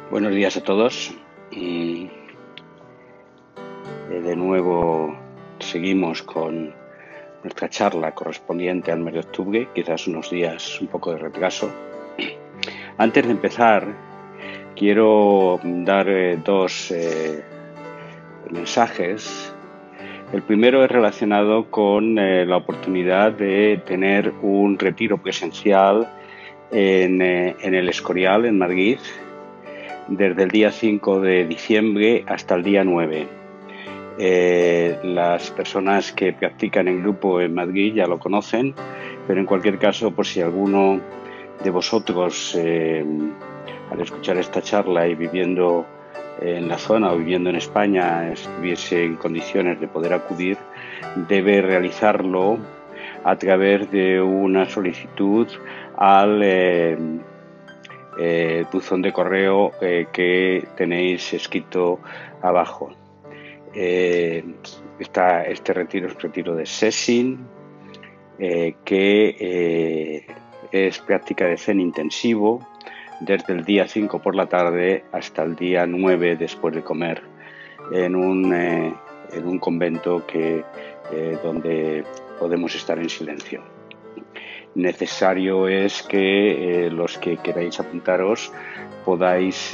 Buenos días a todos. De nuevo seguimos con nuestra charla correspondiente al mes de octubre, quizás unos días un poco de retraso. Antes de empezar, quiero dar dos mensajes. El primero es relacionado con la oportunidad de tener un retiro presencial en El Escorial, en Madrid, desde el día 5 de diciembre hasta el día 9. Las personas que practican en grupo en Madrid ya lo conocen, pero en cualquier caso, por si alguno de vosotros al escuchar esta charla y viviendo en la zona o viviendo en España estuviese en condiciones de poder acudir, debe realizarlo a través de una solicitud al buzón de correo que tenéis escrito abajo. Este retiro es un retiro de Sessing, que es práctica de Zen intensivo desde el día 5 por la tarde hasta el día 9 después de comer, en un convento donde podemos estar en silencio. Necesario es que los que queráis apuntaros hayáis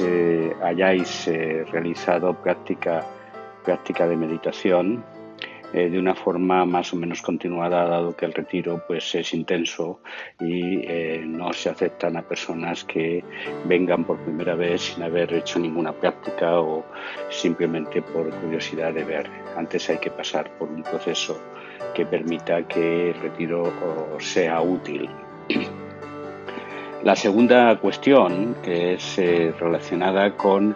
realizado práctica de meditación de una forma más o menos continuada, dado que el retiro pues es intenso y no se aceptan a personas que vengan por primera vez sin haber hecho ninguna práctica o simplemente por curiosidad de ver. Antes hay que pasar por un proceso que permita que el retiro sea útil. La segunda cuestión es relacionada con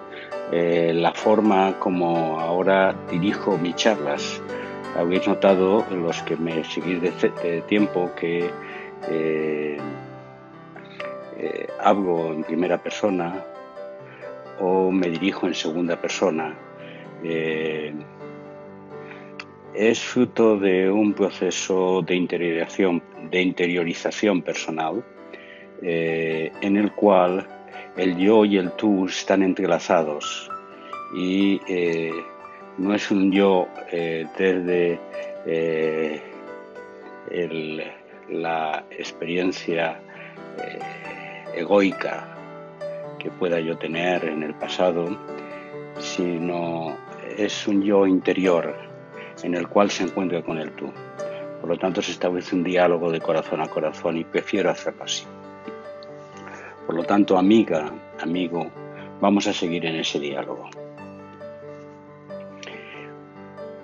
la forma como ahora dirijo mis charlas. Habéis notado, los que me seguís de tiempo, que hablo en primera persona o me dirijo en segunda persona. Es fruto de un proceso de interiorización personal, en el cual el yo y el tú están entrelazados y no es un yo desde la experiencia egoica que pueda yo tener en el pasado, sino es un yo interior en el cual se encuentra con el tú. Por lo tanto, se establece un diálogo de corazón a corazón y prefiero hacerlo así. Por lo tanto, amiga, amigo, vamos a seguir en ese diálogo.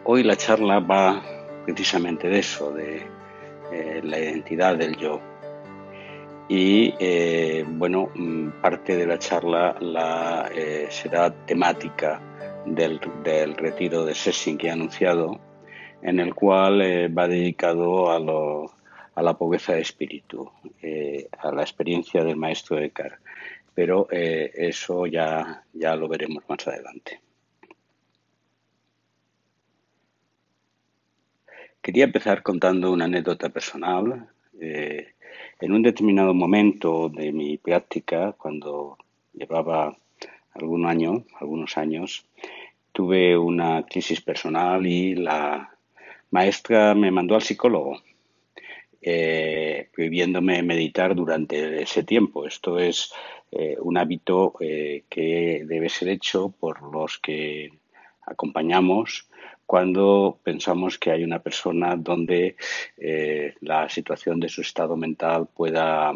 Hoy la charla va precisamente de eso, de la identidad del yo. Y parte de la charla será temática del retiro de Sessing que he anunciado, en el cual va dedicado a la pobreza de espíritu, a la experiencia del maestro Eckhart. Pero eso ya lo veremos más adelante. Quería empezar contando una anécdota personal. En un determinado momento de mi práctica, cuando llevaba algunos años, tuve una crisis personal y la maestra me mandó al psicólogo, prohibiéndome meditar durante ese tiempo. Esto es un hábito que debe ser hecho por los que acompañamos cuando pensamos que hay una persona donde la situación de su estado mental pueda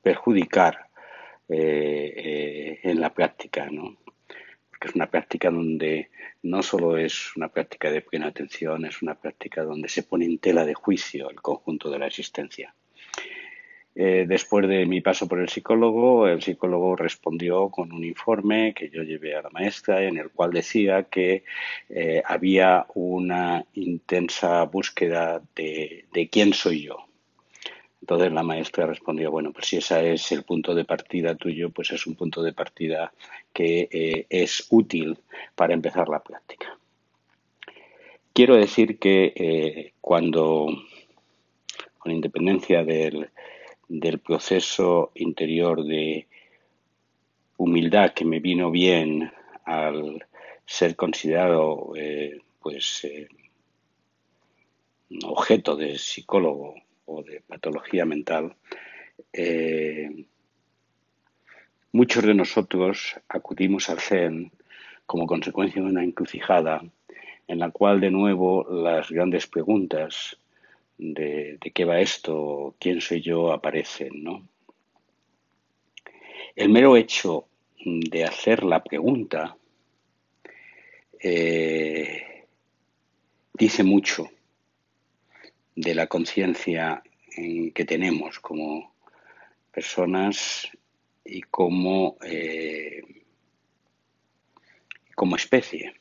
perjudicar en la práctica, ¿no? Porque es una práctica donde no solo es una práctica de plena atención, es una práctica donde se pone en tela de juicio el conjunto de la existencia. Después de mi paso por el psicólogo respondió con un informe que yo llevé a la maestra, en el cual decía que había una intensa búsqueda de quién soy yo. Entonces la maestra respondió, bueno, pues si ese es el punto de partida tuyo, pues es un punto de partida que es útil para empezar la práctica. Quiero decir que cuando, con independencia del proceso interior de humildad que me vino bien al ser considerado objeto de psicólogo o de patología mental, eh, muchos de nosotros acudimos al Zen como consecuencia de una encrucijada en la cual de nuevo las grandes preguntas de qué va esto, quién soy yo, aparecen, ¿no? El mero hecho de hacer la pregunta eh, dice mucho de la conciencia que tenemos como personas y como especie.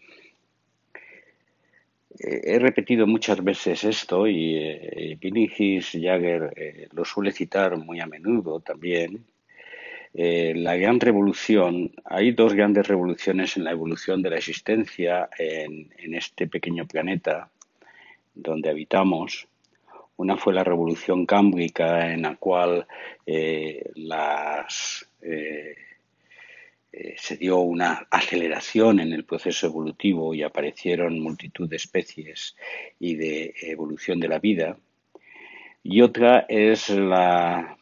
He repetido muchas veces esto y Billy His Jagger lo suele citar muy a menudo también. La gran revolución, hay dos grandes revoluciones en la evolución de la existencia en este pequeño planeta donde habitamos. Una fue la revolución cámbrica en la cual se dio una aceleración en el proceso evolutivo y aparecieron multitud de especies y de evolución de la vida. Y otra es la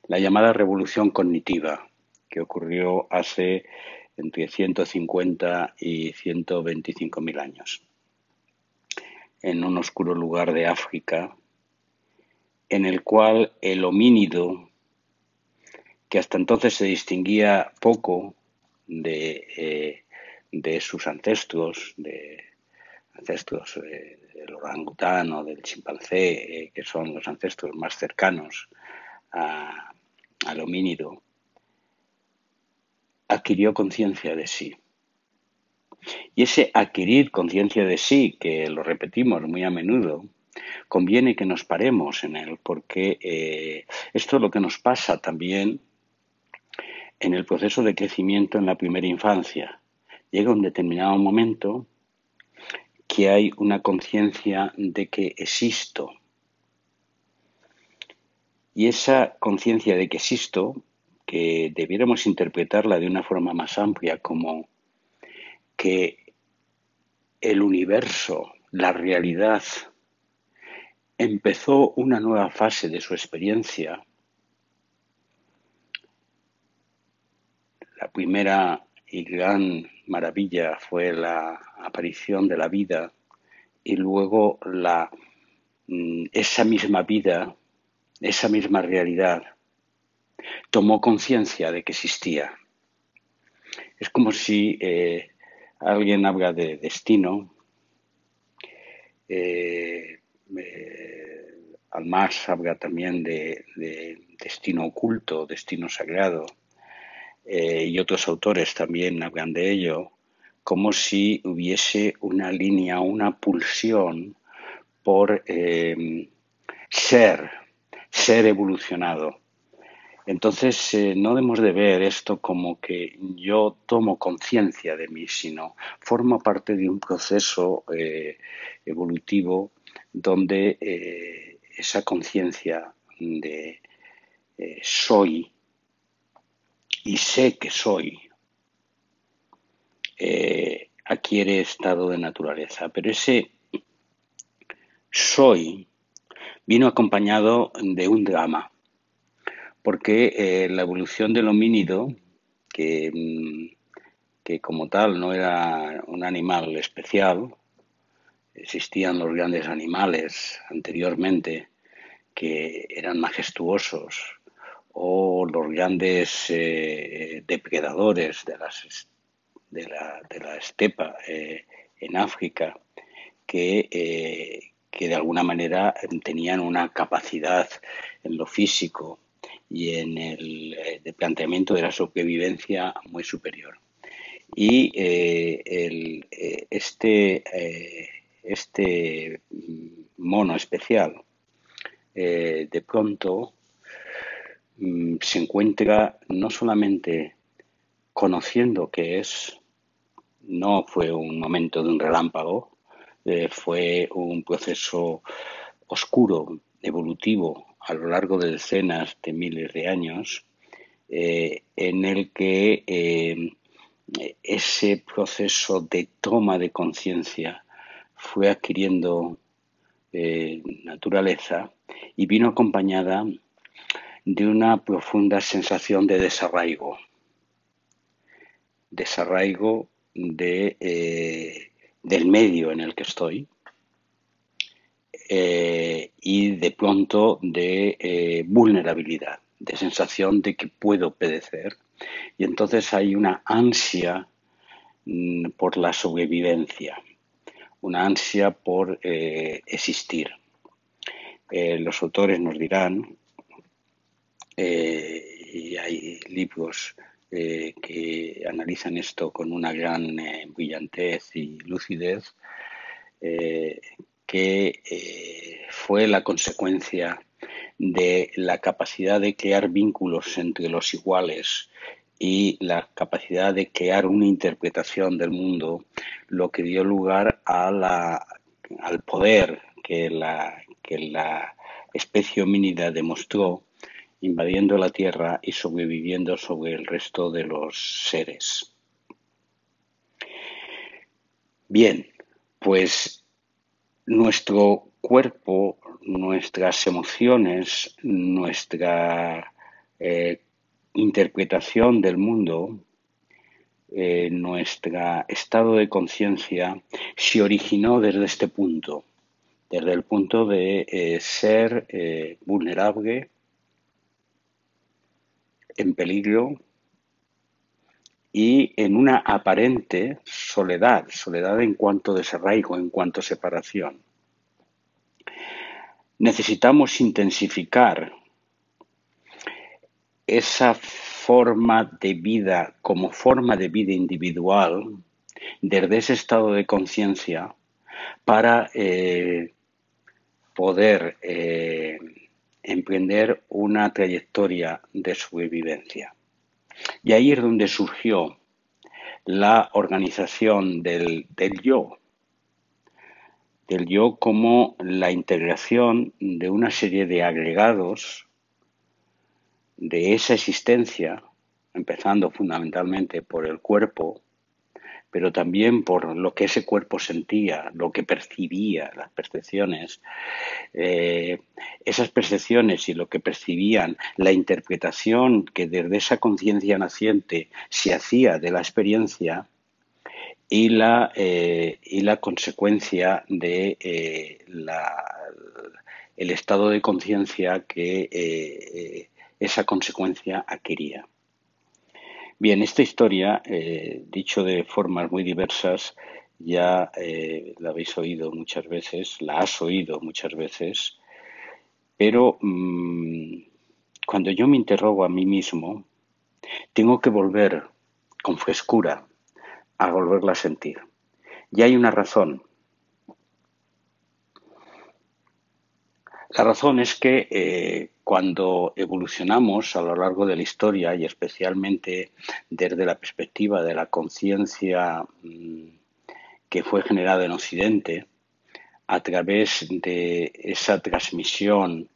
llamada revolución cognitiva, que ocurrió hace entre 150 y 125 mil años, en un oscuro lugar de África, en el cual el homínido, que hasta entonces se distinguía poco de sus ancestros, del orangután o del chimpancé, que son los ancestros más cercanos al homínido, adquirió conciencia de sí. Y ese adquirir conciencia de sí, que lo repetimos muy a menudo, conviene que nos paremos en él, porque esto es lo que nos pasa también en el proceso de crecimiento en la primera infancia. Llega un determinado momento que hay una conciencia de que existo. Y esa conciencia de que existo, que debiéramos interpretarla de una forma más amplia como que el universo, la realidad, empezó una nueva fase de su experiencia. La primera y gran maravilla fue la aparición de la vida y luego esa misma vida, esa misma realidad, tomó conciencia de que existía. Es como si alguien habla de destino. Almas habla también de destino oculto, destino sagrado, y otros autores también hablan de ello, como si hubiese una línea, una pulsión por ser evolucionado. Entonces, no debemos de ver esto como que yo tomo conciencia de mí, sino formo parte de un proceso evolutivo donde esa conciencia de soy y sé que soy adquiere estado de naturaleza. Pero ese soy vino acompañado de un drama, porque la evolución del homínido, que como tal no era un animal especial, existían los grandes animales anteriormente que eran majestuosos, o los grandes depredadores de la estepa en África, que de alguna manera tenían una capacidad en lo físico y en el de planteamiento de la sobrevivencia muy superior. Y este mono especial de pronto se encuentra no solamente conociendo qué es, no fue un momento de un relámpago, fue un proceso oscuro, evolutivo, a lo largo de decenas de miles de años, en el que ese proceso de toma de conciencia fue adquiriendo naturaleza y vino acompañada de una profunda sensación de desarraigo del medio en el que estoy, y de pronto de vulnerabilidad, de sensación de que puedo perecer. Y entonces hay una ansia por la sobrevivencia, una ansia por existir. Los autores nos dirán, y hay libros que analizan esto con una gran brillantez y lucidez, que fue la consecuencia de la capacidad de crear vínculos entre los iguales y la capacidad de crear una interpretación del mundo, lo que dio lugar al poder que la especie homínida demostró invadiendo la Tierra y sobreviviendo sobre el resto de los seres. Bien, pues nuestro cuerpo, nuestras emociones, nuestra interpretación del mundo, nuestro estado de conciencia se originó desde este punto, desde el punto de ser vulnerable, en peligro y en una aparente soledad en cuanto desarraigo, en cuanto separación. Necesitamos intensificar esa forma de vida como forma de vida individual desde ese estado de conciencia para poder emprender una trayectoria de sobrevivencia. Y ahí es donde surgió la organización del yo como la integración de una serie de agregados de esa existencia, empezando fundamentalmente por el cuerpo, pero también por lo que ese cuerpo sentía, lo que percibía, las percepciones, esas percepciones y lo que percibían, la interpretación que desde esa conciencia naciente se hacía de la experiencia y la consecuencia de el estado de conciencia que esa consecuencia adquiría. Bien, esta historia, dicho de formas muy diversas, ya la habéis oído muchas veces, la has oído muchas veces, pero cuando yo me interrogo a mí mismo, tengo que volver con frescura a volverla a sentir. Y hay una razón. La razón es que cuando evolucionamos a lo largo de la historia y especialmente desde la perspectiva de la conciencia que fue generada en Occidente, a través de esa transmisión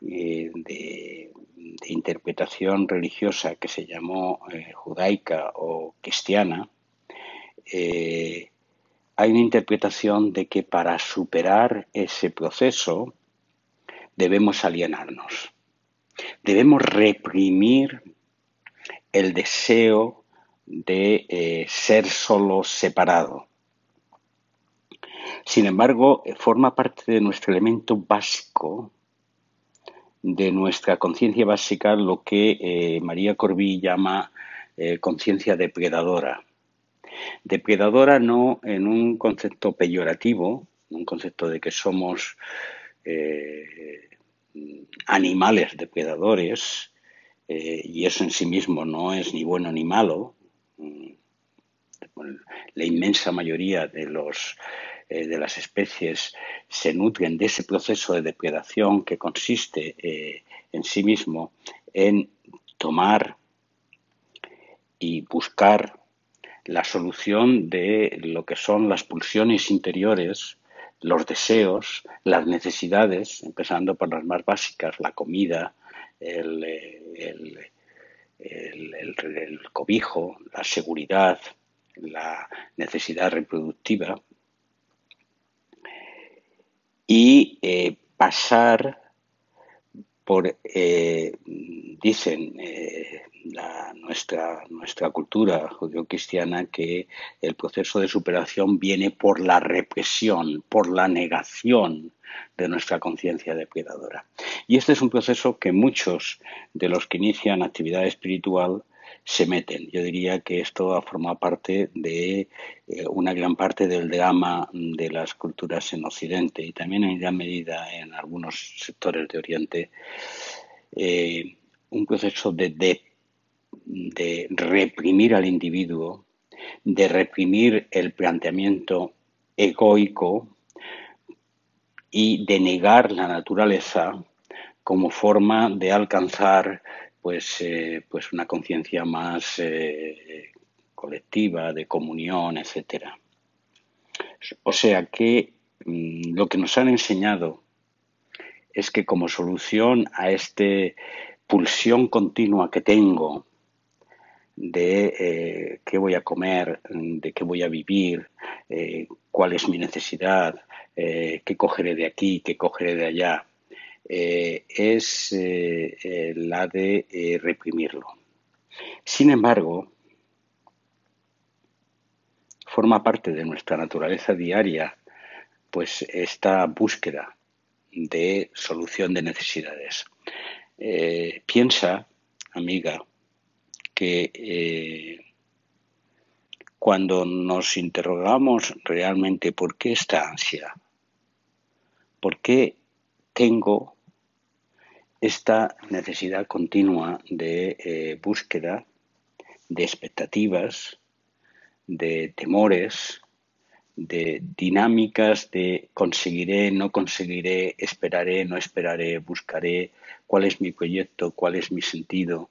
de interpretación religiosa que se llamó judaica o cristiana, hay una interpretación de que para superar ese proceso debemos alienarnos, debemos reprimir el deseo de ser solo separado. Sin embargo, forma parte de nuestro elemento básico, de nuestra conciencia básica, lo que María Corbí llama conciencia depredadora. Depredadora no en un concepto peyorativo, un concepto de que somos animales depredadores, y eso en sí mismo no es ni bueno ni malo, la inmensa mayoría de las especies se nutren de ese proceso de depredación que consiste en sí mismo en tomar y buscar la solución de lo que son las pulsiones interiores, los deseos, las necesidades, empezando por las más básicas, la comida, el cobijo, la seguridad, la necesidad reproductiva, y pasar por, dicen nuestra cultura judeocristiana, que el proceso de superación viene por la represión, por la negación de nuestra conciencia depredadora. Y este es un proceso que muchos de los que inician actividad espiritual se meten. Yo diría que esto forma parte de una gran parte del drama de las culturas en Occidente y también en gran medida en algunos sectores de Oriente, un proceso de reprimir al individuo, de reprimir el planteamiento egoico y de negar la naturaleza como forma de alcanzar pues una conciencia más colectiva, de comunión, etcétera. O sea que lo que nos han enseñado es que como solución a esta pulsión continua que tengo de qué voy a comer, de qué voy a vivir, cuál es mi necesidad, qué cogeré de aquí, qué cogeré de allá, es la de reprimirlo. Sin embargo, forma parte de nuestra naturaleza diaria pues esta búsqueda de solución de necesidades. Piensa, amiga, que cuando nos interrogamos realmente por qué esta ansia, por qué tengo esta necesidad continua de búsqueda, de expectativas, de temores, de dinámicas de conseguiré, no conseguiré, esperaré, no esperaré, buscaré, cuál es mi proyecto, cuál es mi sentido,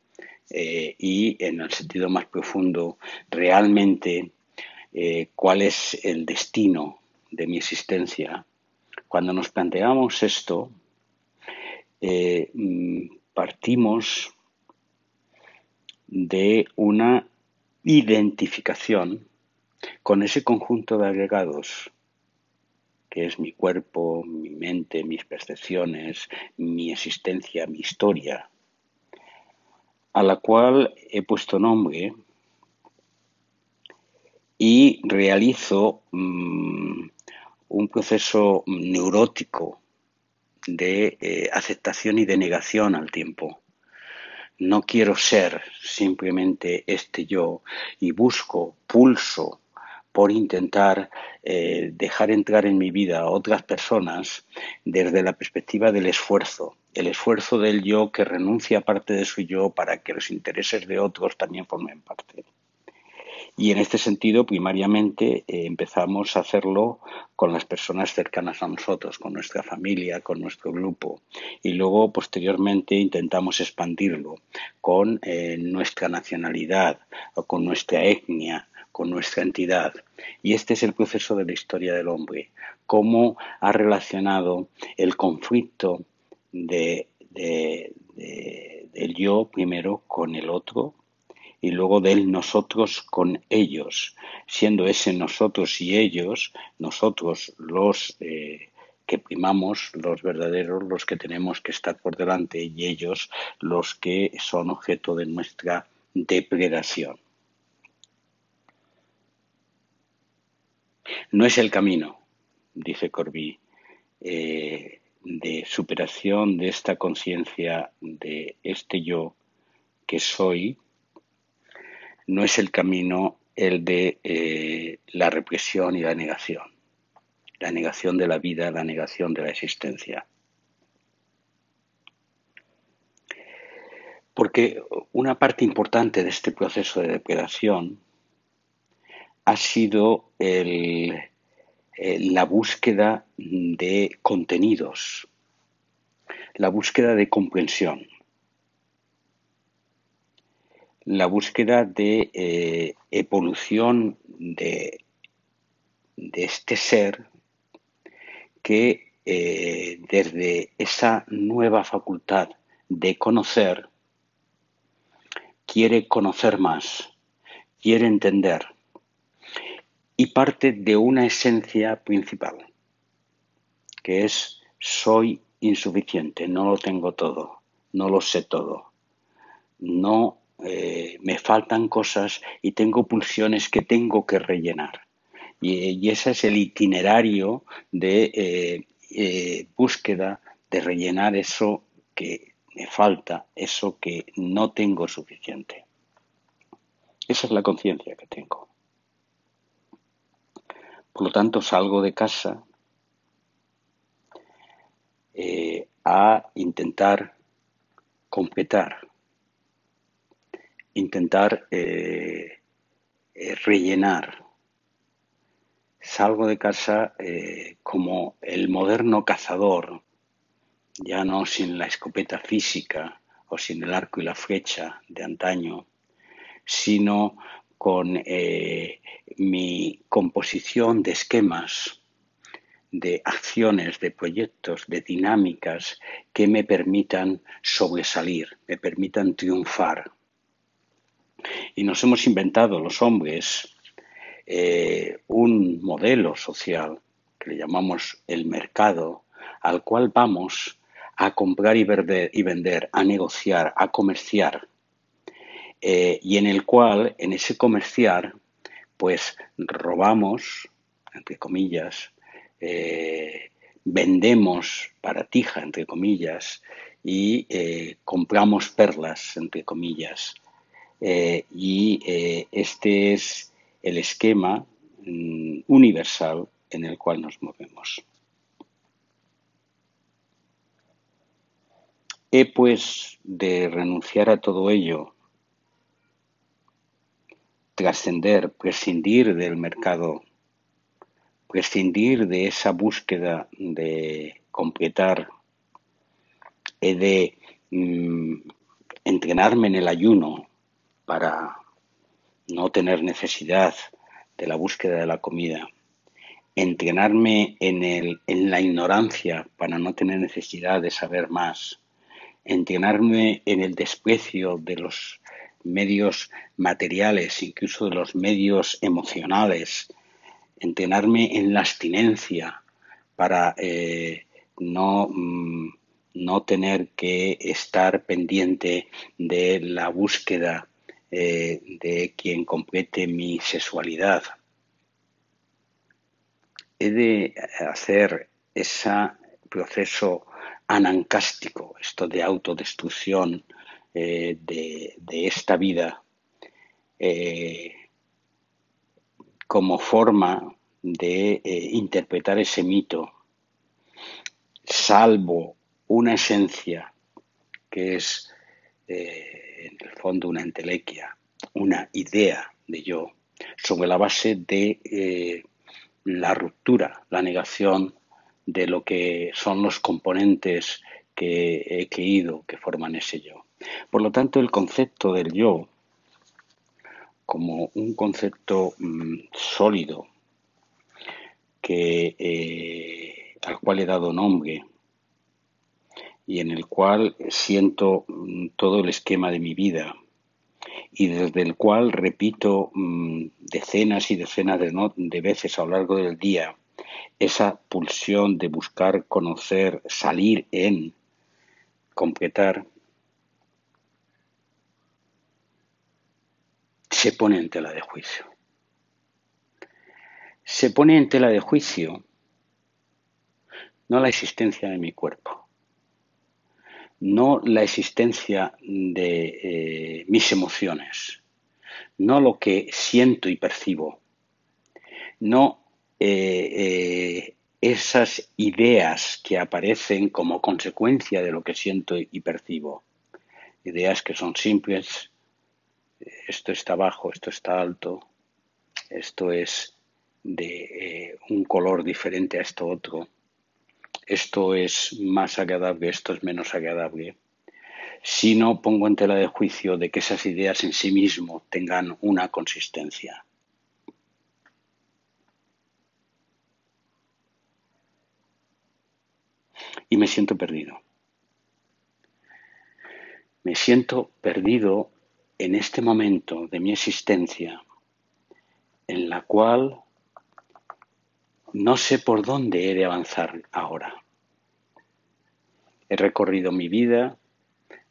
y en el sentido más profundo, realmente cuál es el destino de mi existencia. Cuando nos planteamos esto, partimos de una identificación con ese conjunto de agregados que es mi cuerpo, mi mente, mis percepciones, mi existencia, mi historia, a la cual he puesto nombre y realizo un proceso neurótico de aceptación y de negación al tiempo. No quiero ser simplemente este yo y busco, pulso por intentar dejar entrar en mi vida a otras personas desde la perspectiva del esfuerzo, el esfuerzo del yo que renuncia a parte de su yo para que los intereses de otros también formen parte. Y en este sentido, primariamente, empezamos a hacerlo con las personas cercanas a nosotros, con nuestra familia, con nuestro grupo. Y luego, posteriormente, intentamos expandirlo con nuestra nacionalidad o con nuestra etnia, con nuestra entidad. Y este es el proceso de la historia del hombre. Cómo ha relacionado el conflicto del yo primero con el otro, y luego del nosotros con ellos, siendo ese nosotros y ellos, nosotros los que primamos, los verdaderos, los que tenemos que estar por delante, y ellos los que son objeto de nuestra depredación. No es el camino, dice Corbí, de superación de esta conciencia de este yo que soy, no es el camino el de la represión y la negación de la vida, la negación de la existencia. Porque una parte importante de este proceso de depredación ha sido la búsqueda de contenidos, la búsqueda de comprensión, la búsqueda de evolución de este ser que desde esa nueva facultad de conocer quiere conocer más, quiere entender y parte de una esencia principal, que es soy insuficiente, no lo tengo todo, no lo sé todo, no me faltan cosas y tengo pulsiones que tengo que rellenar. Y ese es el itinerario de búsqueda de rellenar eso que me falta, eso que no tengo suficiente. Esa es la conciencia que tengo. Por lo tanto, salgo de casa a intentar completar, intentar rellenar. Salgo de casa como el moderno cazador, ya no sin la escopeta física o sin el arco y la flecha de antaño, sino con mi composición de esquemas, de acciones, de proyectos, de dinámicas que me permitan sobresalir, me permitan triunfar. Y nos hemos inventado los hombres un modelo social que le llamamos el mercado, al cual vamos a comprar y vender, a negociar, a comerciar, y en el cual, en ese comerciar, pues robamos, entre comillas, vendemos baratija, entre comillas, y compramos perlas, entre comillas. Este es el esquema universal en el cual nos movemos. He pues de renunciar a todo ello, trascender, prescindir del mercado, prescindir de esa búsqueda de completar, he de entrenarme en el ayuno para no tener necesidad de la búsqueda de la comida, entrenarme en la ignorancia para no tener necesidad de saber más, entrenarme en el desprecio de los medios materiales, incluso de los medios emocionales, entrenarme en la abstinencia para no tener que estar pendiente de la búsqueda de quien complete mi sexualidad. He de hacer ese proceso anancástico, esto de autodestrucción de esta vida, como forma de interpretar ese mito, salvo una esencia que es en el fondo una entelequia, una idea de yo, sobre la base de la ruptura, la negación de lo que son los componentes que he creído que forman ese yo. Por lo tanto, el concepto del yo, como un concepto sólido, al cual he dado nombre y en el cual siento todo el esquema de mi vida y desde el cual repito decenas y decenas de veces a lo largo del día esa pulsión de buscar, conocer, salir en, completar, se pone en tela de juicio. Se pone en tela de juicio no la existencia de mi cuerpo, no la existencia de mis emociones, no lo que siento y percibo, no esas ideas que aparecen como consecuencia de lo que siento y percibo, ideas que son simples, esto está bajo, esto está alto, esto es de un color diferente a esto otro, esto es más agradable, esto es menos agradable, si no pongo en tela de juicio de que esas ideas en sí mismo tengan una consistencia. Y me siento perdido. Me siento perdido en este momento de mi existencia en la cual no sé por dónde he de avanzar ahora. He recorrido mi vida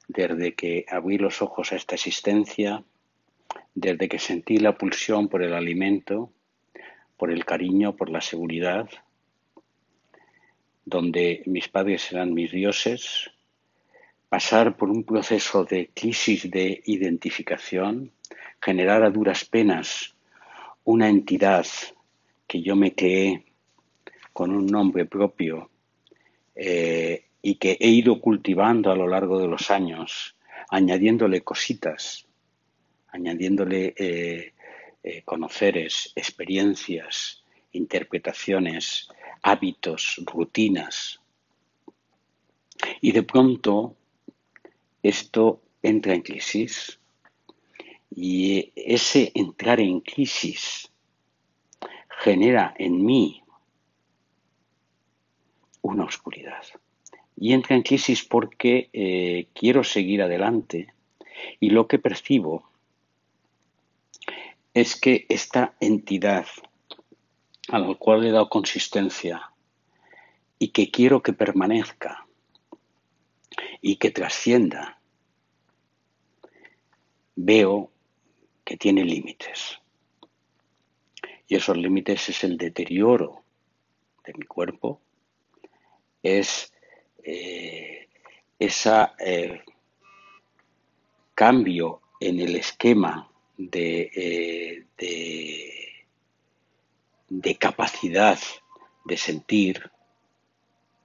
desde que abrí los ojos a esta existencia, desde que sentí la pulsión por el alimento, por el cariño, por la seguridad, donde mis padres eran mis dioses, pasar por un proceso de crisis de identificación, generar a duras penas una entidad que yo me creé con un nombre propio y que he ido cultivando a lo largo de los años, añadiéndole cositas, añadiéndole conoceres, experiencias, interpretaciones, hábitos, rutinas. Y de pronto esto entra en crisis y ese entrar en crisis genera en mí una oscuridad. Y entra en crisis porque quiero seguir adelante y lo que percibo es que esta entidad a la cual le he dado consistencia y que quiero que permanezca y que trascienda, veo que tiene límites. Y esos límites es el deterioro de mi cuerpo, es ese cambio en el esquema de capacidad de sentir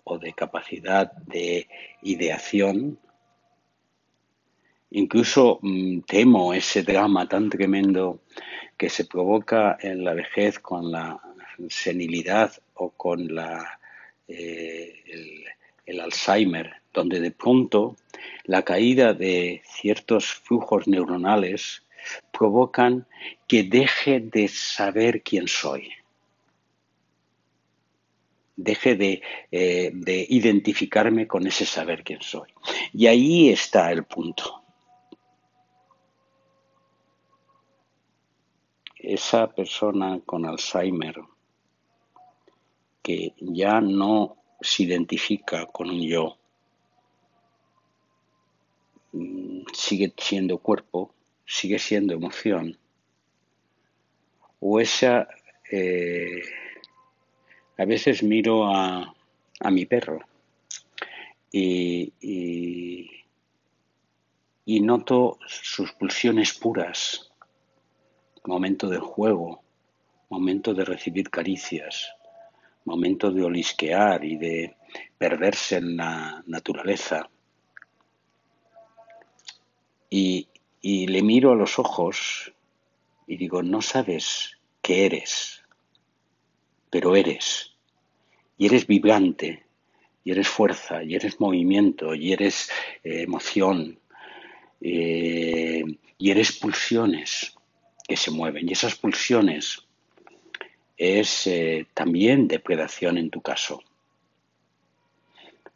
o de capacidad de ideación. Incluso temo ese drama tan tremendo que se provoca en la vejez con la senilidad o con el Alzheimer, donde de pronto la caída de ciertos flujos neuronales provocan que deje de saber quién soy, deje de identificarme con ese saber quién soy. Y ahí está el punto. Esa persona con Alzheimer que ya no se identifica con un yo, sigue siendo cuerpo, sigue siendo emoción, o esa, a veces miro a mi perro y noto sus pulsiones puras, momento del juego, momento de recibir caricias, momento de olisquear y de perderse en la naturaleza. Y le miro a los ojos y digo, no sabes qué eres, pero eres. Y eres vibrante, y eres fuerza, y eres movimiento, y eres emoción, y eres pulsiones que se mueven. Y esas pulsiones es también depredación en tu caso.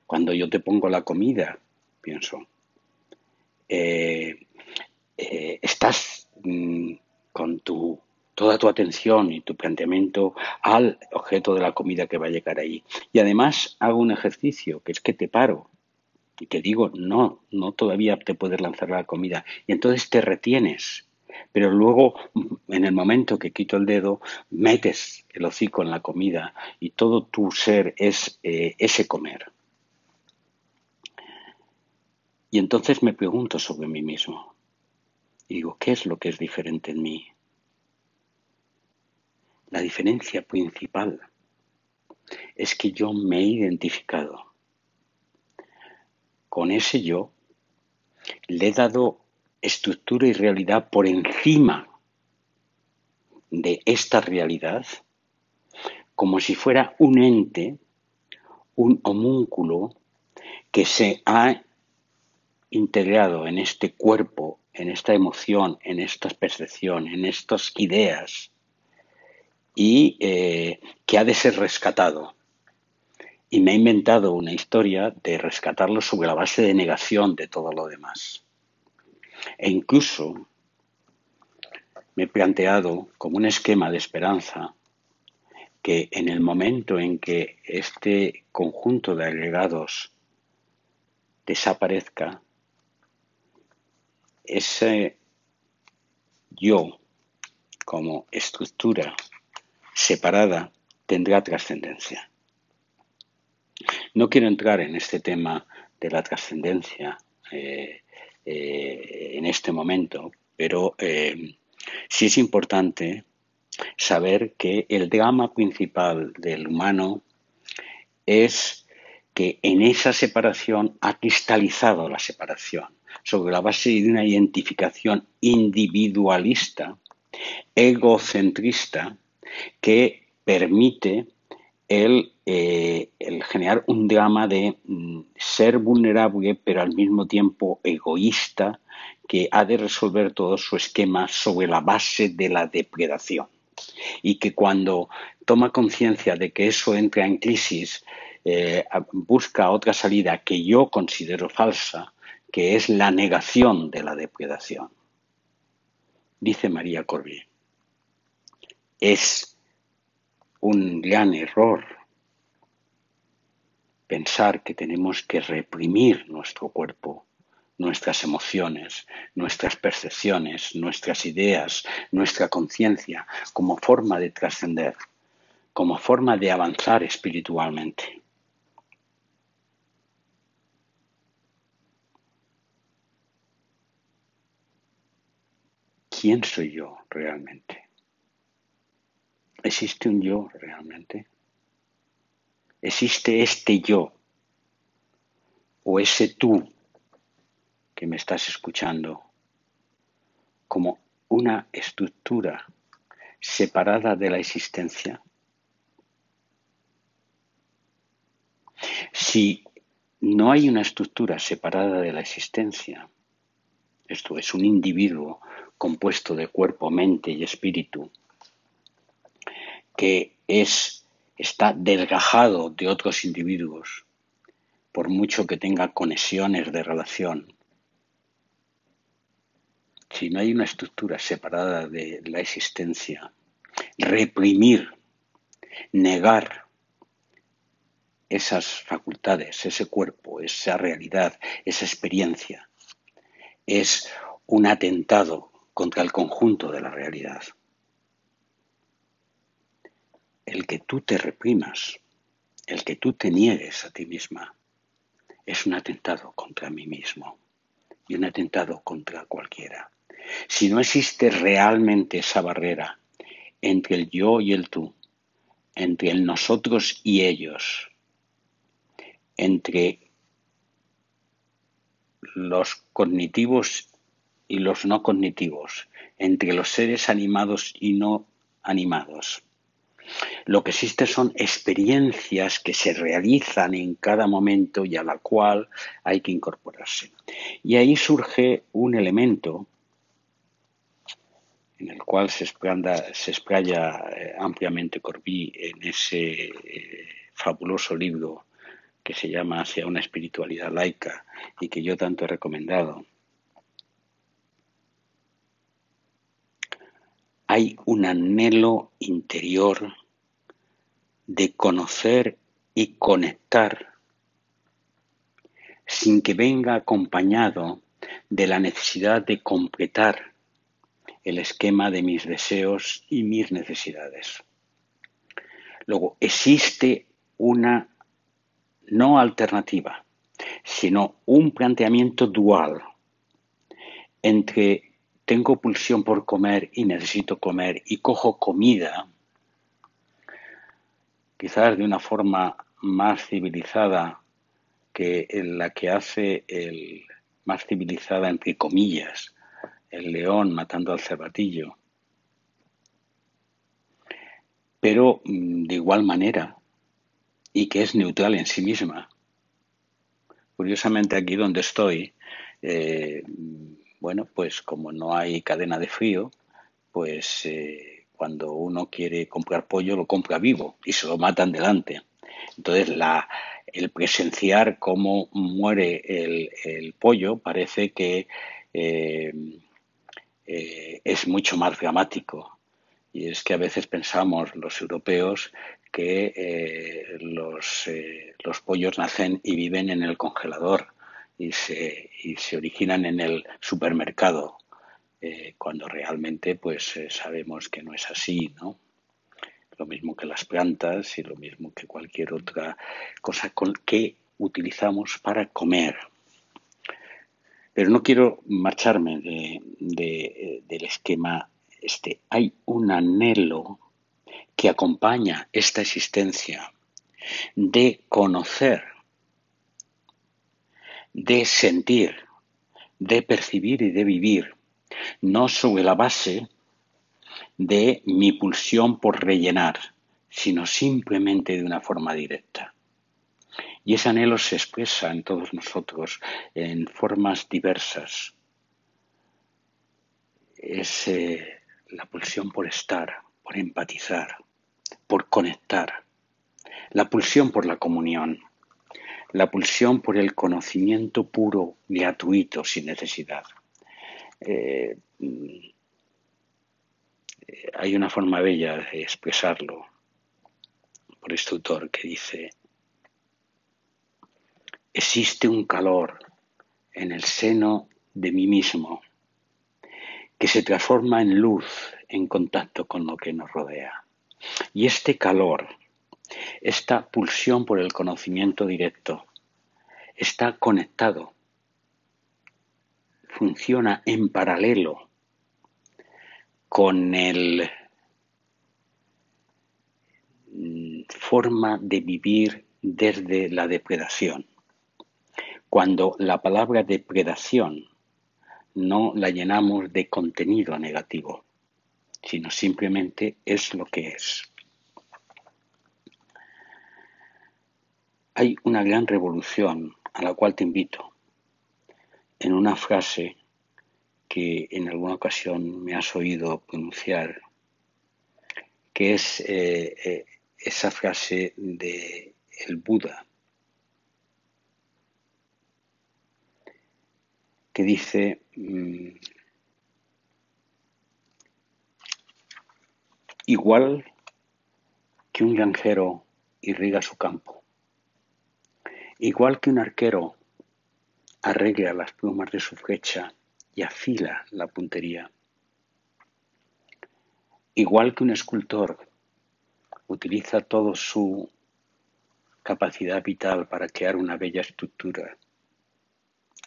Cuando yo te pongo la comida, pienso, estás con toda tu atención y tu planteamiento al objeto de la comida que va a llegar ahí. Y además hago un ejercicio, que es que te paro y te digo, no todavía te puedes lanzar la comida. Y entonces te retienes. Pero luego, en el momento que quito el dedo, metes el hocico en la comida y todo tu ser es ese comer. Y entonces me pregunto sobre mí mismo. Y digo, ¿qué es lo que es diferente en mí? La diferencia principal es que yo me he identificado con ese yo, le he dado estructura y realidad por encima de esta realidad como si fuera un ente, un homúnculo que se ha integrado en este cuerpo, en esta emoción, en esta percepción, en estas ideas y que ha de ser rescatado. Y me he inventado una historia de rescatarlo sobre la base de negación de todo lo demás. E incluso me he planteado como un esquema de esperanza que en el momento en que este conjunto de agregados desaparezca, ese yo como estructura separada tendrá trascendencia. No quiero entrar en este tema de la trascendencia en este momento, pero sí es importante saber que el drama principal del humano es que en esa separación ha cristalizado la separación sobre la base de una identificación individualista, egocentrista, que permite el generar un drama de ser vulnerable pero al mismo tiempo egoísta, que ha de resolver todo su esquema sobre la base de la depredación. Y que cuando toma conciencia de que eso entra en crisis, busca otra salida que yo considero falsa, que es la negación de la depredación. Dice María Corby, es un gran error pensar que tenemos que reprimir nuestro cuerpo, nuestras emociones, nuestras percepciones, nuestras ideas, nuestra conciencia, como forma de trascender, como forma de avanzar espiritualmente. ¿Quién soy yo realmente? ¿Existe un yo realmente? ¿Existe este yo o ese tú que me estás escuchando como una estructura separada de la existencia? Si no hay una estructura separada de la existencia, esto es un individuo compuesto de cuerpo, mente y espíritu, que está desgajado de otros individuos, por mucho que tenga conexiones de relación. Si no hay una estructura separada de la existencia, reprimir, negar esas facultades, ese cuerpo, esa realidad, esa experiencia, es un atentado contra el conjunto de la realidad. El que tú te reprimas, el que tú te niegues a ti misma, es un atentado contra mí mismo y un atentado contra cualquiera. Si no existe realmente esa barrera entre el yo y el tú, entre el nosotros y ellos, entre los cognitivos y los no cognitivos, entre los seres animados y no animados, lo que existe son experiencias que se realizan en cada momento y a la cual hay que incorporarse. Y ahí surge un elemento en el cual se explaya ampliamente Corbí en ese fabuloso libro que se llama Hacia una espiritualidad laica y que yo tanto he recomendado. Hay un anhelo interior de conocer y conectar sin que venga acompañado de la necesidad de completar el esquema de mis deseos y mis necesidades. Luego, existe una no alternativa, sino un planteamiento dual entre tengo pulsión por comer y necesito comer y cojo comida, quizás de una forma más civilizada que la que hace más civilizada entre comillas, el león matando al cervatillo. pero de igual manera, y que es neutral en sí misma. Curiosamente, aquí donde estoy, bueno, pues como no hay cadena de frío, pues cuando uno quiere comprar pollo lo compra vivo y se lo matan delante. Entonces, el presenciar cómo muere el pollo parece que eh, es mucho más dramático. Y es que a veces pensamos los europeos que los pollos nacen y viven en el congelador y se originan en el supermercado, cuando realmente pues sabemos que no es así, ¿no? Lo mismo que las plantas y lo mismo que cualquier otra cosa que utilizamos para comer. Pero no quiero marcharme del esquema este. Hay un anhelo que acompaña esta existencia de conocer, de sentir, de percibir y de vivir, no sobre la base de mi pulsión por rellenar, sino simplemente de una forma directa. Y ese anhelo se expresa en todos nosotros en formas diversas. Es la pulsión por estar, por empatizar, por conectar, la pulsión por la comunión, la pulsión por el conocimiento puro, gratuito, sin necesidad. Hay una forma bella de expresarlo por este autor que dice: existe un calor en el seno de mí mismo que se transforma en luz en contacto con lo que nos rodea. Y este calor, esta pulsión por el conocimiento directo, está conectado, funciona en paralelo con el forma de vivir desde la depredación. Cuando la palabra depredación no la llenamos de contenido negativo, sino simplemente es lo que es. Hay una gran revolución a la cual te invito en una frase que en alguna ocasión me has oído pronunciar, que es esa frase de el Buda, que dice: igual que un granjero irriga su campo, igual que un arquero arregla las plumas de su flecha y afila la puntería, igual que un escultor utiliza toda su capacidad vital para crear una bella estructura,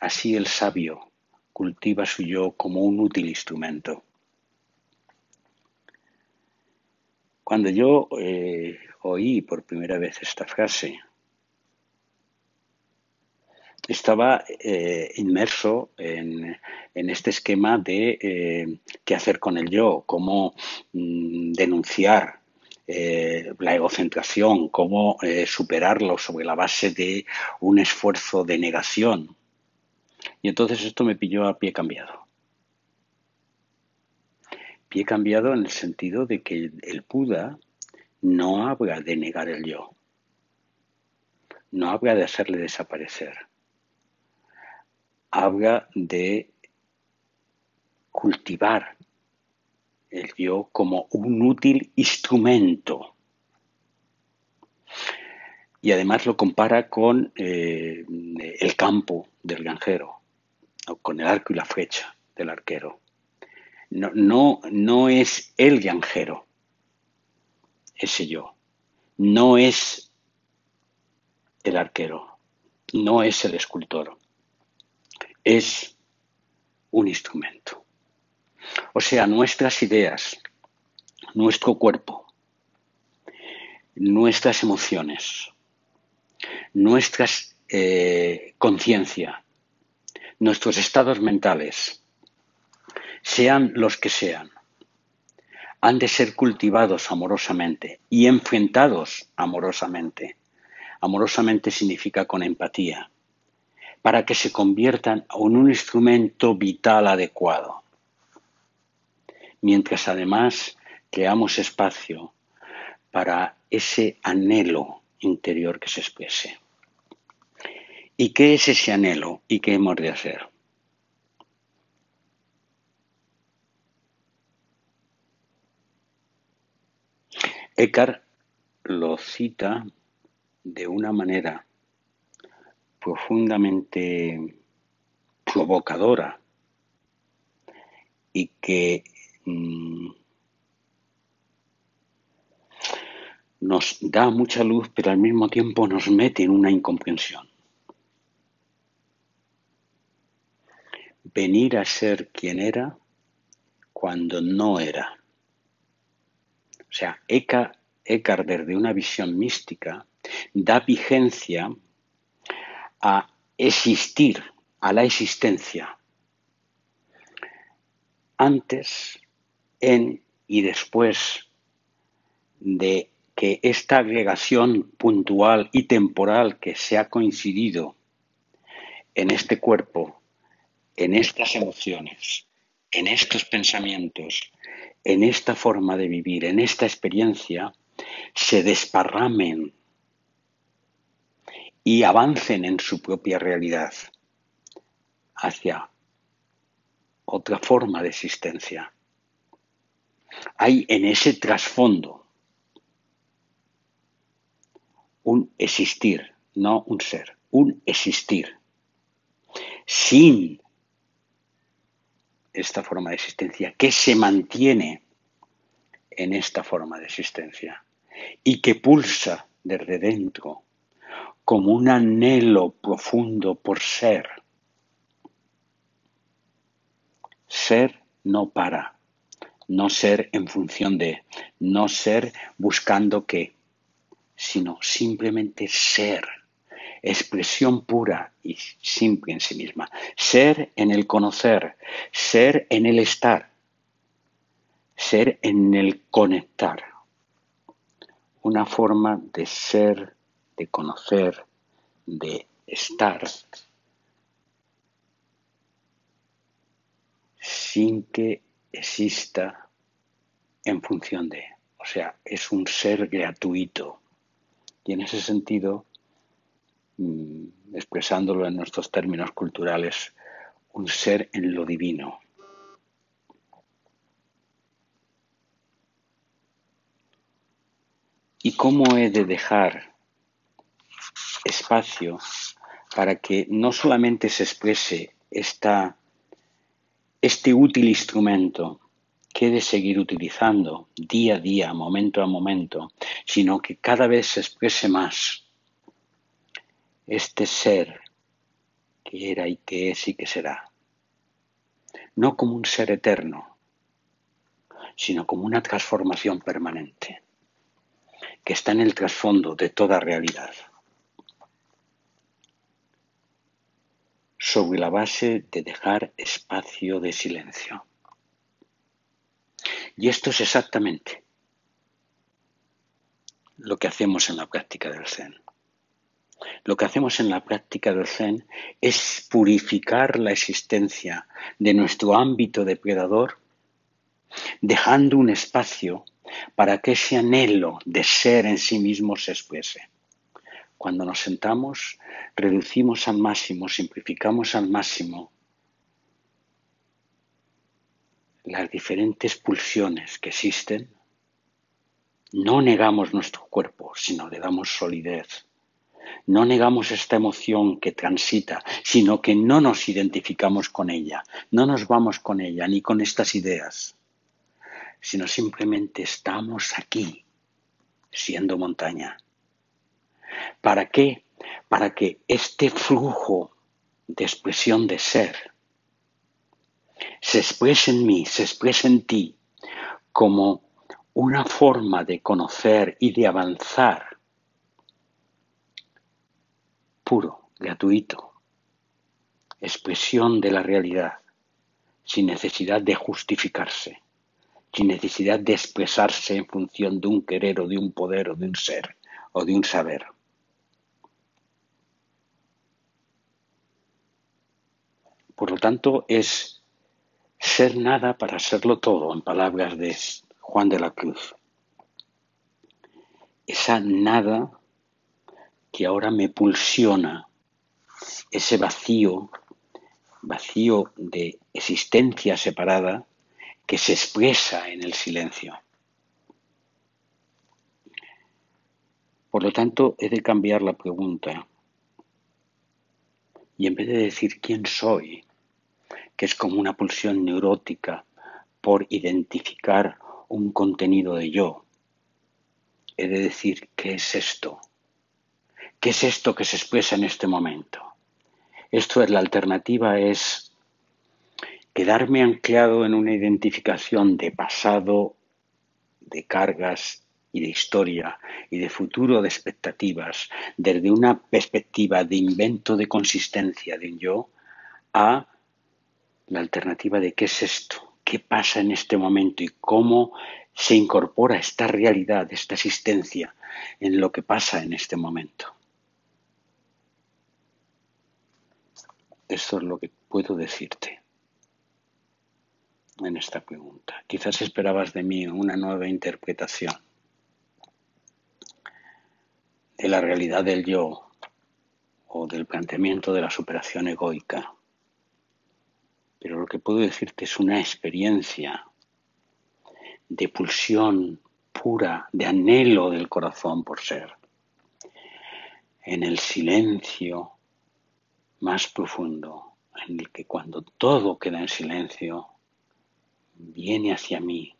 así el sabio cultiva su yo como un útil instrumento. Cuando yo oí por primera vez esta frase, estaba inmerso en este esquema de qué hacer con el yo, cómo denunciar la egocentración, cómo superarlo sobre la base de un esfuerzo de negación. Y entonces esto me pilló a pie cambiado. Pie cambiado en el sentido de que el Buda no habla de negar el yo, no habla de hacerle desaparecer, habla de cultivar el yo como un útil instrumento. Y además lo compara con el campo del granjero, o con el arco y la flecha del arquero. No es el granjero, ese yo. No es el arquero, no es el escultor, es un instrumento. O sea, nuestras ideas, nuestro cuerpo, nuestras emociones, nuestras conciencia, nuestros estados mentales, sean los que sean, han de ser cultivados amorosamente y enfrentados amorosamente. Amorosamente significa con empatía, para que se conviertan en un instrumento vital adecuado, mientras además creamos espacio para ese anhelo interior que se exprese. ¿Y qué es ese anhelo y qué hemos de hacer? Eckhart lo cita de una manera profundamente provocadora y que nos da mucha luz, pero al mismo tiempo nos mete en una incomprensión. Venir a ser quien era cuando no era. O sea, Eckhart desde una visión mística da vigencia a existir, a la existencia, antes, en y después de que esta agregación puntual y temporal que se ha coincidido en este cuerpo, en estas emociones, en estos pensamientos, en esta forma de vivir, en esta experiencia, se desparramen y avancen en su propia realidad hacia otra forma de existencia. Hay en ese trasfondo un existir, no un ser, un existir. Sin esta forma de existencia, que se mantiene en esta forma de existencia y que pulsa desde dentro como un anhelo profundo por ser. Ser no para, no ser en función de, no ser buscando qué, sino simplemente ser, expresión pura y simple en sí misma. Ser en el conocer, ser en el estar, ser en el conectar. Una forma de ser, de conocer, de estar, sin que exista en función de. O sea, es un ser gratuito. Y en ese sentido, expresándolo en nuestros términos culturales, un ser en lo divino. ¿Y cómo he de dejar espacio para que no solamente se exprese este útil instrumento que he de seguir utilizando día a día, momento a momento, sino que cada vez se exprese más este ser que era y que es y que será? No como un ser eterno, sino como una transformación permanente, que está en el trasfondo de toda realidad, sobre la base de dejar espacio de silencio. Y esto es exactamente lo que hacemos en la práctica del Zen. Lo que hacemos en la práctica del Zen es purificar la existencia de nuestro ámbito depredador, dejando un espacio para que ese anhelo de ser en sí mismo se exprese. Cuando nos sentamos, reducimos al máximo, simplificamos al máximo las diferentes pulsiones que existen. No negamos nuestro cuerpo, sino le damos solidez. No negamos esta emoción que transita, sino que no nos identificamos con ella, no nos vamos con ella ni con estas ideas, sino simplemente estamos aquí, siendo montaña. ¿Para qué? Para que este flujo de expresión de ser se exprese en mí, se exprese en ti, como una forma de conocer y de avanzar puro, gratuito, expresión de la realidad, sin necesidad de justificarse, sin necesidad de expresarse en función de un querer o de un poder o de un ser o de un saber. Por lo tanto, es ser nada para serlo todo, en palabras de Juan de la Cruz. Esa nada que ahora me pulsiona, ese vacío de existencia separada que se expresa en el silencio. Por lo tanto, he de cambiar la pregunta y en vez de decir quién soy, que es como una pulsión neurótica por identificar un contenido de yo, he de decir qué es esto. ¿Qué es esto que se expresa en este momento? Esto es la alternativa, es quedarme anclado en una identificación de pasado, de cargas y de historia y de futuro de expectativas, desde una perspectiva de invento de consistencia de un yo, a la alternativa de qué es esto, qué pasa en este momento y cómo se incorpora esta realidad, esta existencia en lo que pasa en este momento. Esto es lo que puedo decirte en esta pregunta. Quizás esperabas de mí una nueva interpretación de la realidad del yo o del planteamiento de la superación egoica. Pero lo que puedo decirte es una experiencia de pulsión pura, de anhelo del corazón por ser. En el silencio más profundo, en el que cuando todo queda en silencio, viene hacia mí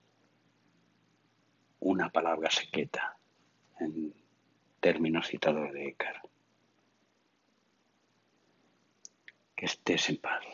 una palabra secreta, en términos citados de Eckhart. Que estés en paz.